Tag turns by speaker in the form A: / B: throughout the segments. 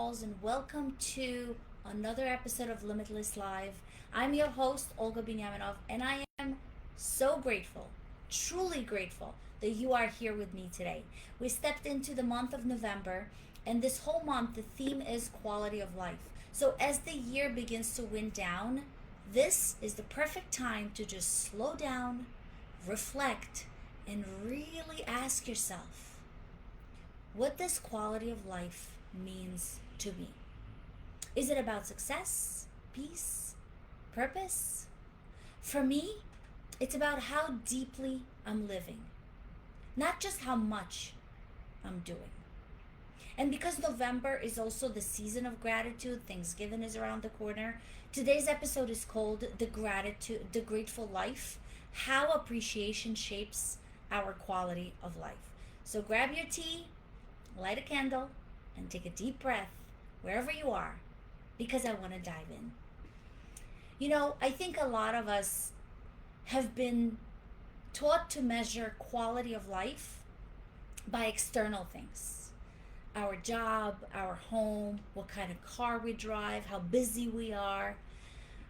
A: dolls, and welcome to another episode of Limitless Live. I'm your host, Olga Binyaminov, and I am so grateful, truly grateful, that you are here with me today. We stepped into the month of November, and this whole month, the theme is quality of life. So, as the year begins to wind down, this is the perfect time to just slow down, reflect, and really ask yourself, what does quality of life means to me? Is it about success, peace, purpose? For me, it's about how deeply I'm living, not just how much I'm doing. And because November is also the season of gratitude, Thanksgiving is around the corner. Today's episode is called The Grateful Life, How Appreciation Shapes Our Quality of Life. So grab your tea, light a candle, and take a deep breath wherever you are, because I want to dive in. You know, I think a lot of us have been taught to measure quality of life by external things: our job, our home, what kind of car we drive, how busy we are.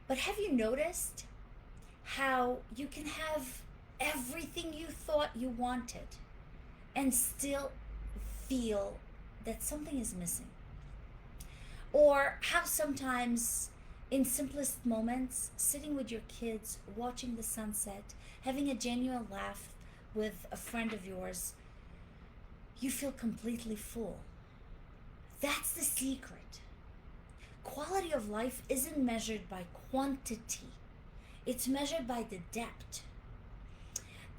A: But have you noticed how you can have everything you thought you wanted and still feel that something is missing? Or how sometimes, in simplest moments, sitting with your kids, watching the sunset, having a genuine laugh with a friend of yours, you feel completely full. That's the secret. Quality of life isn't measured by quantity, it's measured by the depth.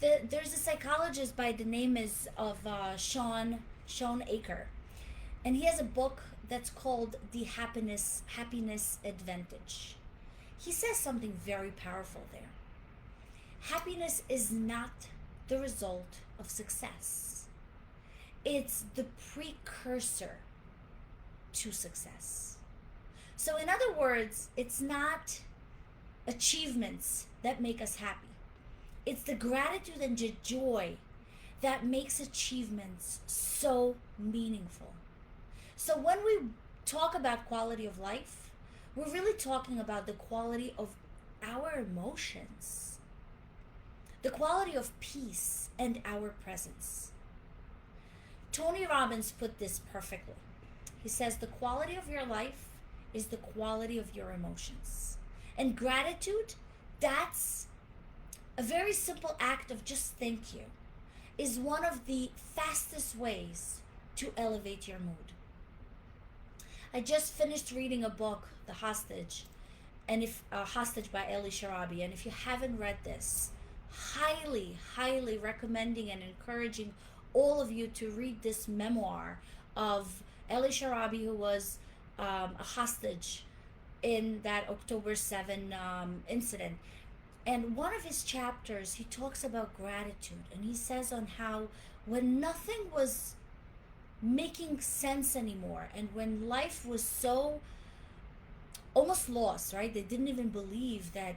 A: There's a psychologist by the name of Shawn Achor, and he has a book that's called The Happiness Advantage. He says something very powerful there. Happiness is not the result of success. It's the precursor to success. So in other words, it's not achievements that make us happy. It's the gratitude and the joy that makes achievements so meaningful. So when we talk about quality of life, we're really talking about the quality of our emotions, the quality of peace and our presence. Tony Robbins put this perfectly. He says the quality of your life is the quality of your emotions. And gratitude, that's a very simple act of just thank you, is one of the fastest ways to elevate your mood. I just finished reading a book, The Hostage, and if Hostage by Eli Sharabi, and if you haven't read this, highly recommending and encouraging all of you to read this memoir of Eli Sharabi, who was a hostage in that October 7 incident. And one of his chapters, he talks about gratitude, and he says on how when nothing was making sense anymore, and when life was so almost lost, right? They didn't even believe that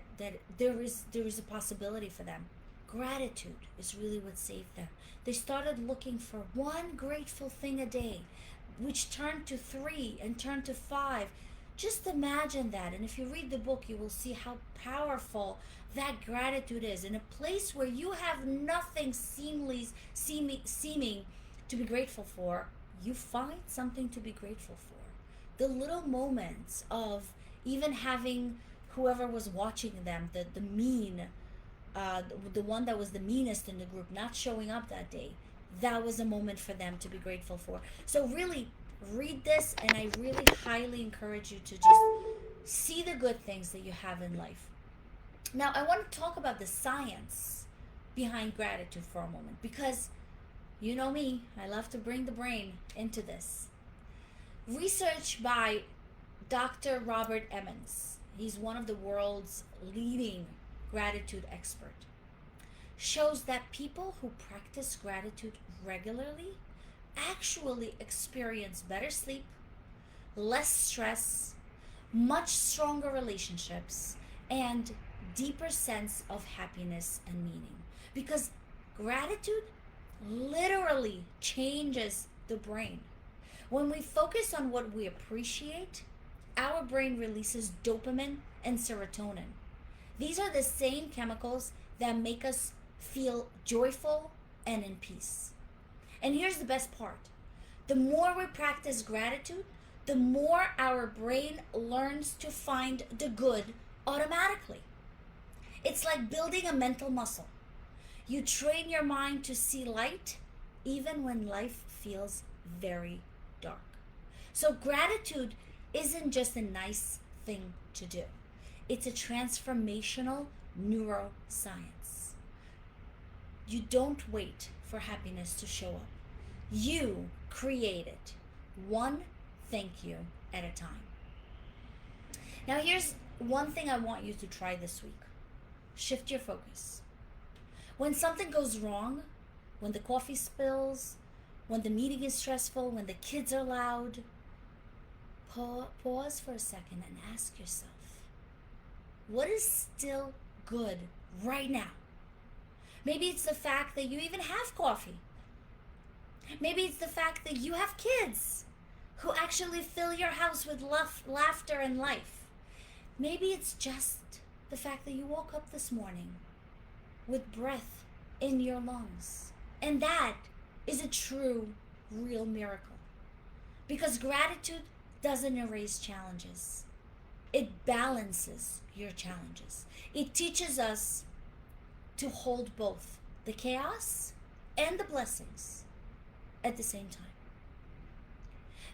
A: there is a possibility for them. Gratitude is really what saved them. They started looking for one grateful thing a day, which turned to 3 and turned to 5. Just imagine that. And if you read the book, you will see how powerful that gratitude is. In a place where you have nothing seeming to be grateful for, you find something to be grateful for. The little moments of even having whoever was watching them, the one that was the meanest in the group, not showing up that day, that was a moment for them to be grateful for. So really read this, and I really highly encourage you to just see the good things that you have in life. Now I want to talk about the science behind gratitude for a moment, because you know me, I love to bring the brain into this. Research by Dr. Robert Emmons, he's one of the world's leading gratitude expert, shows that people who practice gratitude regularly actually experience better sleep, less stress, much stronger relationships, and deeper sense of happiness and meaning. Because gratitude literally changes the brain. When we focus on what we appreciate, our brain releases dopamine and serotonin. These are the same chemicals that make us feel joyful and in peace. And here's the best part. The more we practice gratitude, the more our brain learns to find the good automatically. It's like building a mental muscle. You train your mind to see light even when life feels very dark. So gratitude isn't just a nice thing to do. It's a transformational neuroscience. You don't wait for happiness to show up. You create it, one thank you at a time. Now here's one thing I want you to try this week. Shift your focus. When something goes wrong, when the coffee spills, when the meeting is stressful, when the kids are loud, pause for a second and ask yourself, what is still good right now? Maybe it's the fact that you even have coffee. Maybe it's the fact that you have kids who actually fill your house with laughter and life. Maybe it's just the fact that you woke up this morning with breath in your lungs. And that is a true, real miracle. Because gratitude doesn't erase challenges. It balances your challenges. It teaches us to hold both the chaos and the blessings at the same time.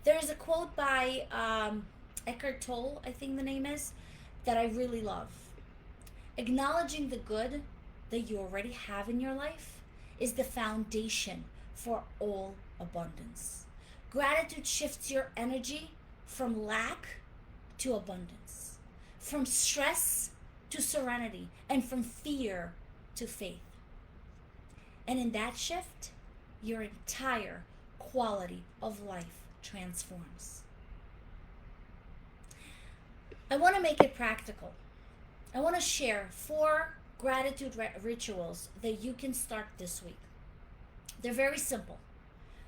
A: There is a quote by Eckhart Tolle, I think the name is, that I really love. Acknowledging the good that you already have in your life is the foundation for all abundance. Gratitude shifts your energy from lack to abundance, from stress to serenity, and from fear to faith. And in that shift, your entire quality of life transforms. I want to make it practical. I want to share 4 gratitude rituals that you can start this week. They're very simple.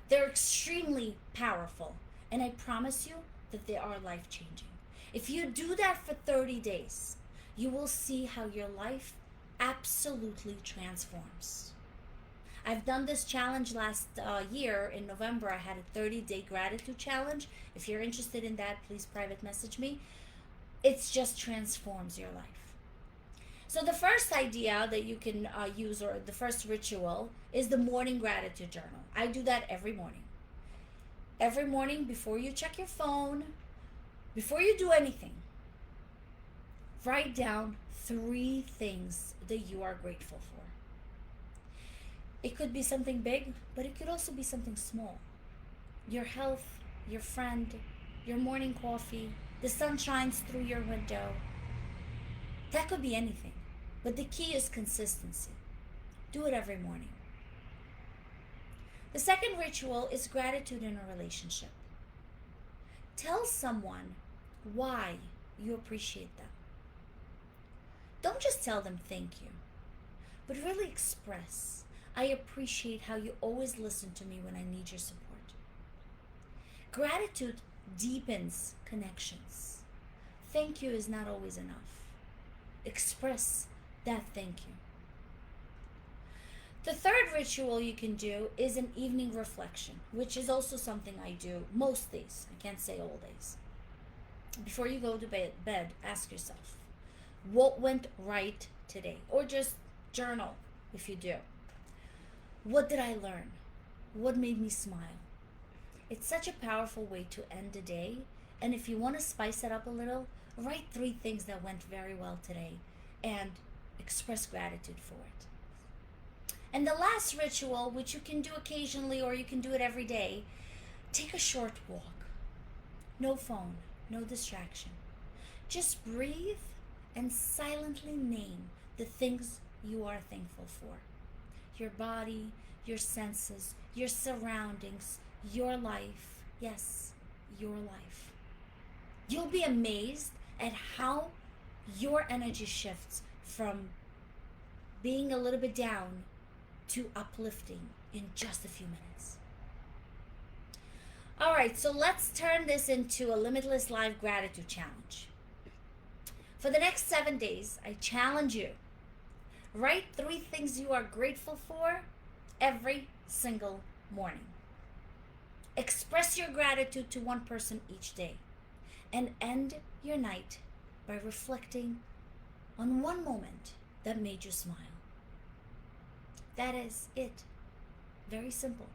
A: They're extremely powerful. And I promise you that they are life-changing. If you do that for 30 days, you will see how your life absolutely transforms. I've done this challenge last year in November. I had a 30-day gratitude challenge. If you're interested in that, please private message me. It just transforms your life. So the first idea that you can use, or the first ritual, is the morning gratitude journal. I do that every morning. Every morning before you check your phone, before you do anything, write down 3 things that you are grateful for. It could be something big, but it could also be something small. Your health, your friend, your morning coffee, the sun shines through your window. That could be anything. But the key is consistency. Do it every morning. The second ritual is gratitude in a relationship. Tell someone why you appreciate them. Don't just tell them thank you, but really express, I appreciate how you always listen to me when I need your support. Gratitude deepens connections. Thank you is not always enough. Express that thank you. The third ritual you can do is an evening reflection, which is also something I do most days. I can't say all days. Before you go to bed, ask yourself, what went right today? Or just journal if you do. What did I learn? What made me smile? It's such a powerful way to end the day. And if you want to spice it up a little, write 3 things that went very well today and express gratitude for it. And the last ritual, which you can do occasionally or you can do it every day, take a short walk. No phone, no distraction. Just breathe and silently name the things you are thankful for. Your body, your senses, your surroundings, your life. Yes, your life. You'll be amazed at how your energy shifts from being a little bit down to uplifting in just a few minutes. All right, so let's turn this into a Limitless Live Gratitude Challenge. For the next 7 days, I challenge you. Write 3 things you are grateful for every single morning. Express your gratitude to one person each day. And end your night by reflecting on one moment that made you smile. That is it. Very simple,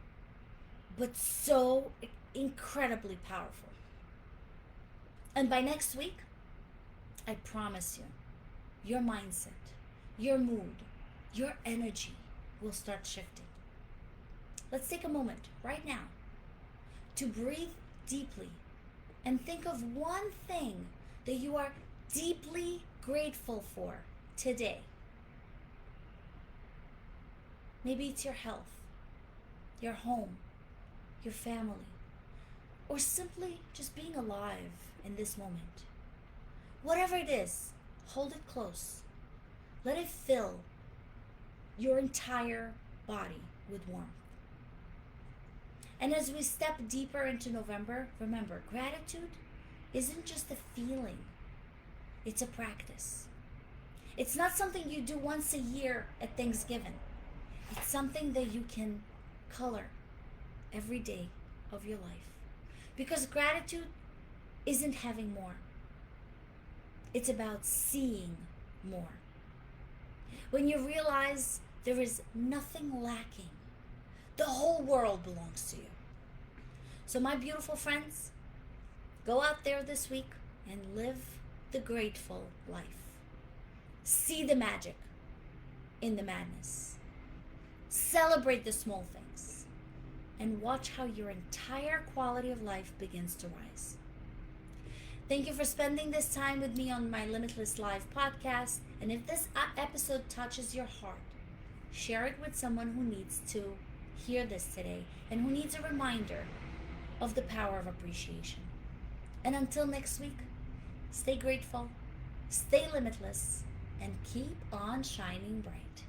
A: but so incredibly powerful. And by next week, I promise you, your mindset, your mood, your energy will start shifting. Let's take a moment right now to breathe deeply and think of one thing that you are deeply grateful for today. Maybe it's your health, your home, your family, or simply just being alive in this moment. Whatever it is, hold it close. Let it fill your entire body with warmth. And as we step deeper into November, remember, gratitude isn't just a feeling, it's a practice. It's not something you do once a year at Thanksgiving. It's something that you can color every day of your life. Because gratitude isn't having more. It's about seeing more. When you realize there is nothing lacking, the whole world belongs to you. So my beautiful friends, go out there this week and live the grateful life. See the magic in the madness. Celebrate the small things and watch how your entire quality of life begins to rise. Thank you for spending this time with me on my Limitless Live podcast. And if this episode touches your heart, share it with someone who needs to hear this today and who needs a reminder of the power of appreciation. And until next week, stay grateful, stay limitless, and keep on shining bright.